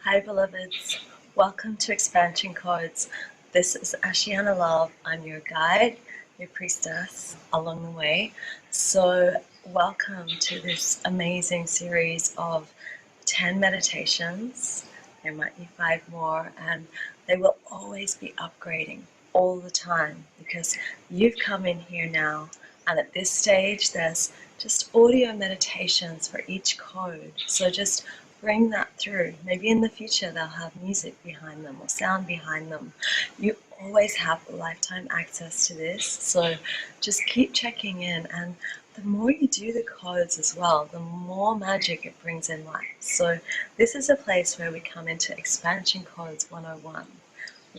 Hi beloveds, welcome to Expansion Codes. This is Ashiana Love. I'm your guide, your priestess along the way. So welcome to this amazing series of 10 meditations. There might be 5 more, and they will always be upgrading all the time because you've come in here now, and at this stage there's just audio meditations for each code. So just bring that through. Maybe in the future they'll have music behind them or sound behind them. You always have lifetime access to this, so just keep checking in, and the more you do the codes as well, the more magic it brings in life. So this is a place where we come into Expansion Codes 101.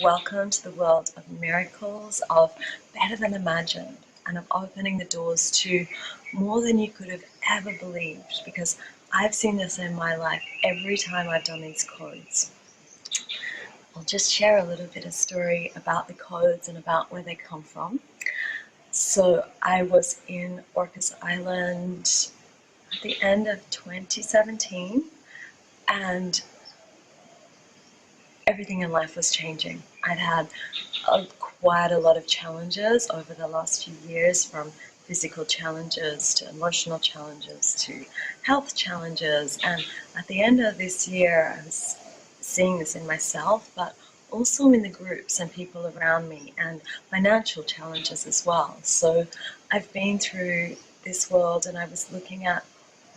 Welcome to the world of miracles, of better than imagined, and of opening the doors to more than you could have ever believed, because I've seen this in my life every time I've done these codes. I'll just share a little bit of story about the codes and about where they come from. So I was in Orcas Island at the end of 2017, and everything in life was changing. I'd had quite a lot of challenges over the last few years, from physical challenges to emotional challenges to health challenges, and at the end of this year I was seeing this in myself, but also in the groups and people around me, and financial challenges as well. So I've been through this world, and I was looking at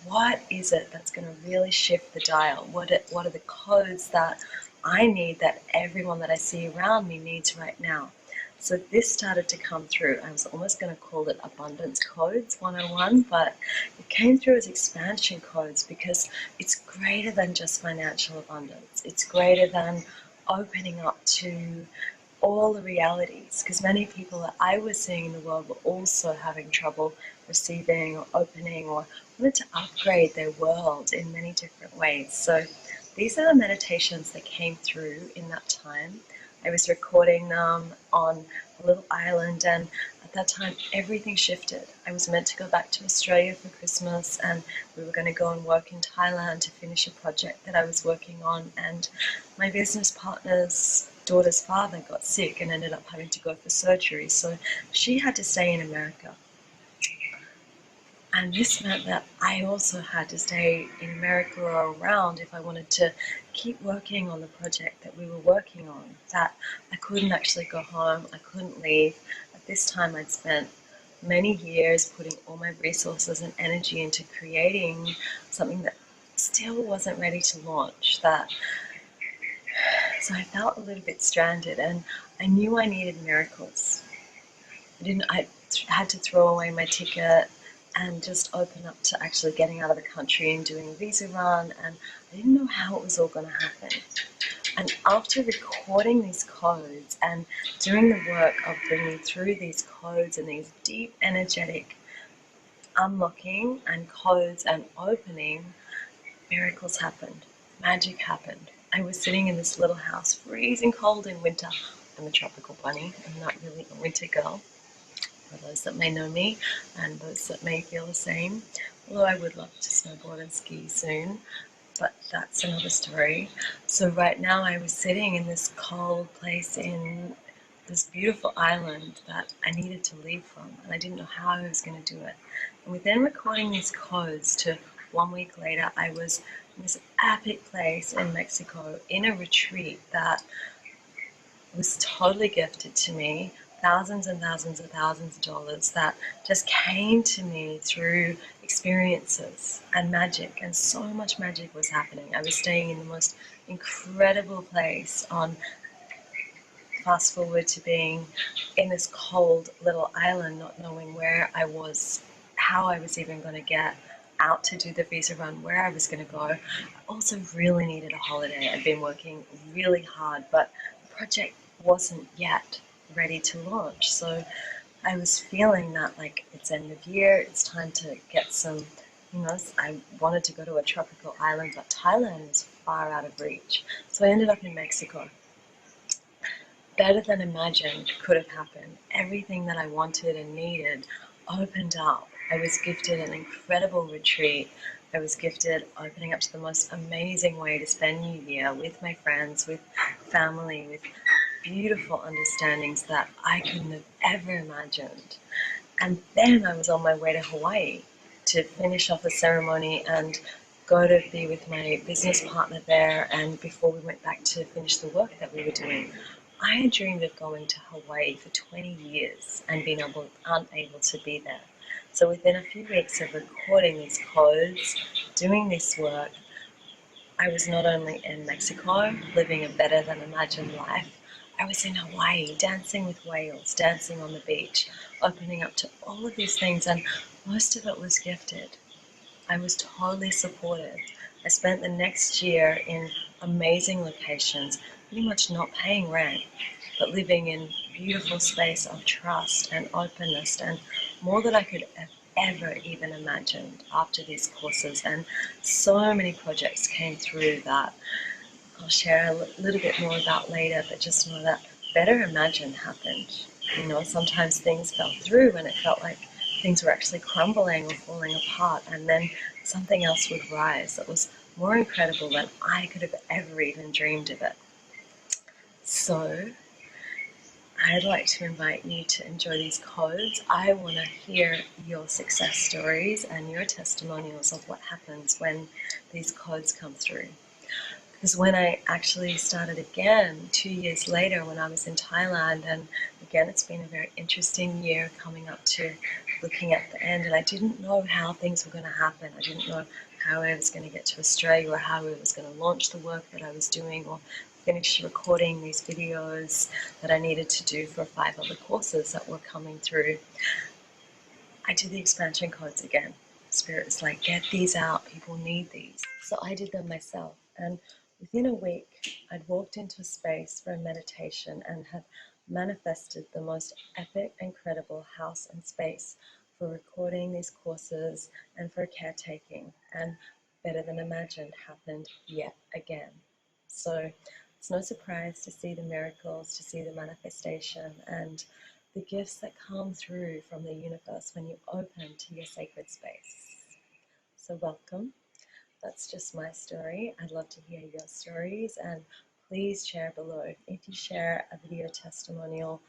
what is it that's going to really shift the dial? What are the codes that I need, that everyone that I see around me needs right now? So this started to come through. I was almost going to call it Abundance Codes 101, but it came through as expansion codes because it's greater than just financial abundance. It's greater than opening up to all the realities, because many people that I was seeing in the world were also having trouble receiving or opening, or wanted to upgrade their world in many different ways. So these are the meditations that came through in that time. I was recording them on a little island, and at that time everything shifted. I was meant to go back to Australia for Christmas, and we were going to go and work in Thailand to finish a project that I was working on, and my business partner's daughter's father got sick and ended up having to go for surgery, so she had to stay in America. And this meant that I also had to stay in America or around if I wanted to keep working on the project that we were working on. That I couldn't actually go home, I couldn't leave. At this time I'd spent many years putting all my resources and energy into creating something that still wasn't ready to launch. So I felt a little bit stranded, and I knew I needed miracles. I had to throw away my ticket and just open up to actually getting out of the country and doing a visa run, and I didn't know how it was all going to happen. And after recording these codes and doing the work of bringing through these codes and these deep energetic unlocking and codes and opening, miracles happened. Magic happened. I was sitting in this little house, freezing cold in winter. I'm a tropical bunny. I'm not really a winter girl, for those that may know me and those that may feel the same. Although I would love to snowboard and ski soon, but that's another story. So right now I was sitting in this cold place in this beautiful island that I needed to leave from, and I didn't know how I was going to do it. And within recording these codes to 1 week later, I was in this epic place in Mexico in a retreat that was totally gifted to me. Thousands and thousands and thousands of dollars that just came to me through experiences and magic, and so much magic was happening. I was staying in the most incredible place, on fast forward to being in this cold little island, not knowing where I was, how I was even going to get out to do the visa run, where I was going to go. I also really needed a holiday. I'd been working really hard, but the project wasn't yet ready to launch. So I was feeling that, like, it's end of year, it's time to get some, I wanted to go to a tropical island, but Thailand was far out of reach. So I ended up in Mexico. Better than imagined could have happened. Everything that I wanted and needed opened up. I was gifted an incredible retreat. I was gifted opening up to the most amazing way to spend New Year with my friends, with family, with beautiful understandings that I couldn't have ever imagined. And then I was on my way to Hawaii to finish off a ceremony and go to be with my business partner there. And before we went back to finish the work that we were doing, I had dreamed of going to Hawaii for 20 years and being unable to be there. So within a few weeks of recording these codes, doing this work, I was not only in Mexico, living a better than imagined life, I was in Hawaii, dancing with whales, dancing on the beach, opening up to all of these things, and most of it was gifted. I was totally supported. I spent the next year in amazing locations, pretty much not paying rent, but living in beautiful space of trust and openness and more than I could have ever even imagined after these courses. And so many projects came through that I'll share a little bit more about later, but just know that better imagine happened. You know, sometimes things fell through and it felt like things were actually crumbling or falling apart, and then something else would rise that was more incredible than I could have ever even dreamed of it. So I'd like to invite you to enjoy these codes. I want to hear your success stories and your testimonials of what happens when these codes come through. Because when I actually started again 2 years later when I was in Thailand, and again it's been a very interesting year coming up to looking at the end, and I didn't know how things were going to happen. I didn't know how I was going to get to Australia or how I was going to launch the work that I was doing or finish recording these videos that I needed to do for 5 other courses that were coming through. I did the expansion codes again. Spirit was like, get these out, people need these. So I did them myself, and within a week I'd walked into a space for a meditation and had manifested the most epic, incredible house and space for recording these courses and for caretaking, and better than imagined happened yet again. So it's no surprise to see the miracles, to see the manifestation, and the gifts that come through from the universe when you open to your sacred space. So welcome. That's just my story. I'd love to hear your stories, and please share below. If you share a video testimonial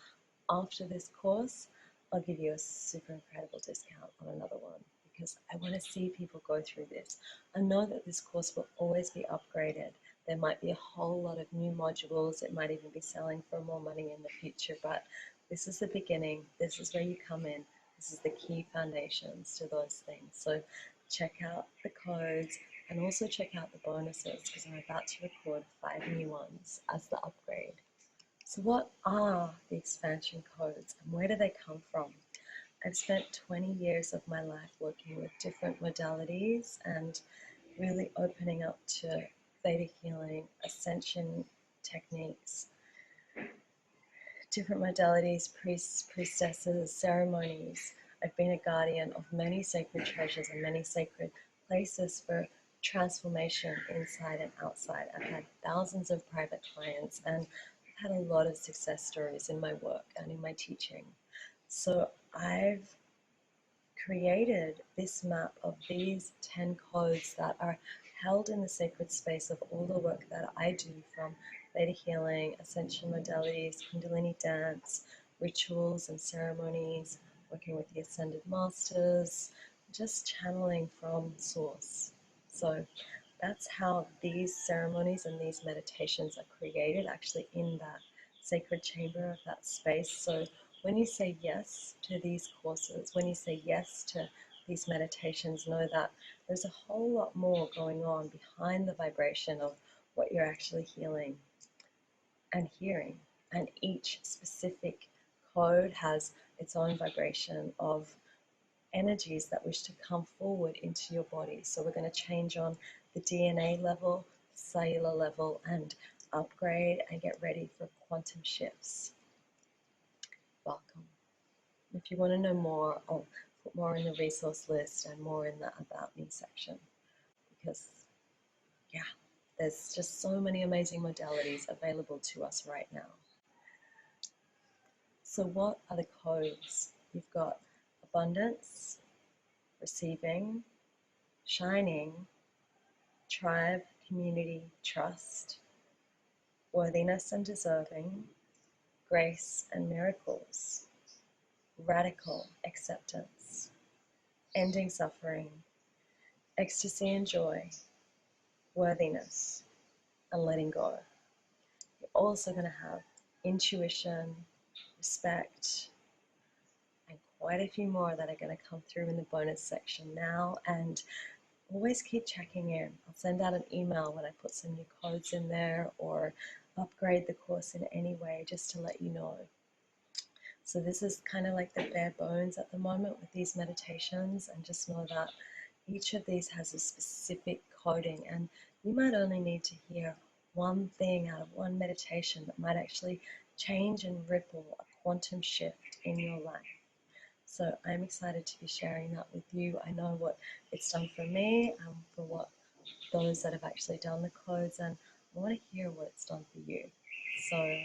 after this course, I'll give you a super incredible discount on another one, because I want to see people go through this. I know that this course will always be upgraded. There might be a whole lot of new modules. It might even be selling for more money in the future, but this is the beginning. This is where you come in. This is the key foundations to those things. So check out the codes and also check out the bonuses, because I'm about to record 5 new ones as the upgrade. So what are the expansion codes and where do they come from? I've spent 20 years of my life working with different modalities and really opening up to Vedic healing, ascension techniques, different modalities, priests, priestesses, ceremonies. I've been a guardian of many sacred treasures and many sacred places for transformation inside and outside. I've had thousands of private clients, and I've had a lot of success stories in my work and in my teaching. So I've created this map of these 10 codes that are held in the sacred space of all the work that I do, from Vedic healing, ascension modalities, Kundalini dance, rituals and ceremonies, working with the ascended masters, just channeling from source. So that's how these ceremonies and these meditations are created, actually in that sacred chamber of that space. So when you say yes to these courses, when you say yes to these meditations, know that there's a whole lot more going on behind the vibration of what you're actually healing and hearing. And each specific code has its own vibration of energies that wish to come forward into your body. So we're going to change on the DNA level, cellular level, and upgrade and get ready for quantum shifts. Welcome. If you want to know more, I'll put more in the resource list and more in the About Me section, because yeah, there's just so many amazing modalities available to us right now. So what are the codes? You've got abundance, receiving, shining, tribe, community, trust, worthiness and deserving, grace and miracles, radical acceptance, ending suffering, ecstasy and joy, worthiness, and letting go. You're also going to have intuition, respect, and quite a few more that are going to come through in the bonus section now. And always keep checking in. I'll send out an email when I put some new codes in there or upgrade the course in any way just to let you know. So this is kind of like the bare bones at the moment with these meditations, and just know that each of these has a specific coding, and you might only need to hear one thing out of one meditation that might actually change and ripple a quantum shift in your life. So I'm excited to be sharing that with you. I know what it's done for me and for what those that have actually done the codes, and I want to hear what it's done for you. So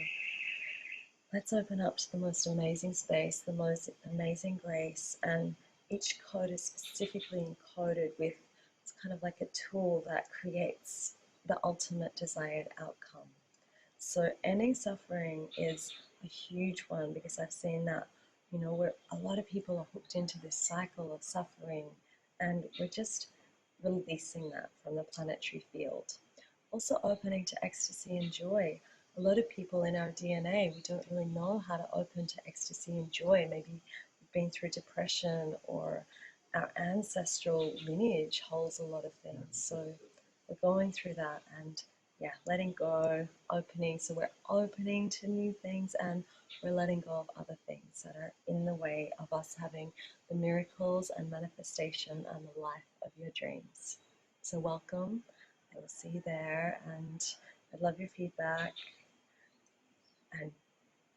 let's open up to the most amazing space, the most amazing grace, and each code is specifically encoded with, it's kind of like a tool that creates the ultimate desired outcome. So ending suffering is a huge one, because I've seen that, where a lot of people are hooked into this cycle of suffering, and we're just releasing that from the planetary field. Also opening to ecstasy and joy. A lot of people in our DNA, we don't really know how to open to ecstasy and joy. Maybe we've been through depression, or our ancestral lineage holds a lot of things. So we're going through that, and letting go, opening. So we're opening to new things, and we're letting go of other things that are in the way of us having the miracles and manifestation and the life of your dreams. So welcome. I will see you there, and I'd love your feedback, and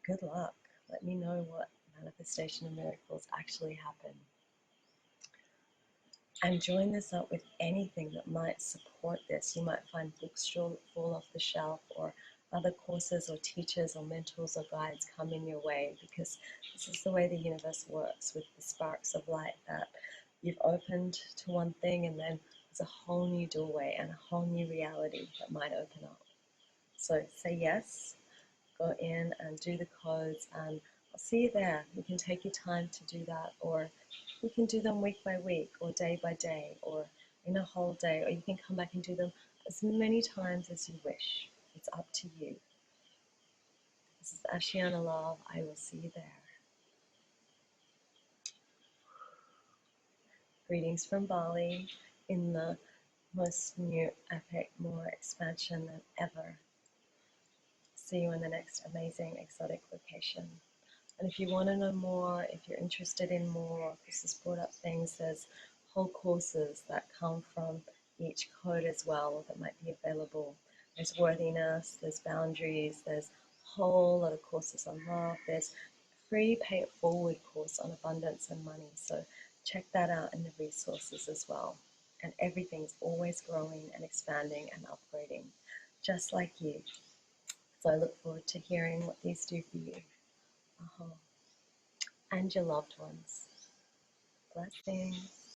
good luck. Let me know what manifestation and miracles actually happen. And join this up with anything that might support this. You might find books fall off the shelf, or other courses or teachers or mentors or guides come in your way, because this is the way the universe works, with the sparks of light, that you've opened to one thing, and then there's a whole new doorway and a whole new reality that might open up. So say yes, go in and do the codes, and I'll see you there. You can take your time to do that, or you can do them week by week, or day by day, or in a whole day, or you can come back and do them as many times as you wish. It's up to you. This is Ashiana Love. I will see you there. Greetings from Bali, in the most new, epic, more expansion than ever. See you in the next amazing, exotic location. And if you want to know more, if you're interested in more, this has brought up things, there's whole courses that come from each code as well that might be available. There's worthiness, there's boundaries, there's a whole lot of courses on love, there's a free pay it forward course on abundance and money. So check that out in the resources as well. And everything's always growing and expanding and upgrading, just like you. So I look forward to hearing what these do for you. And your loved ones. Blessings.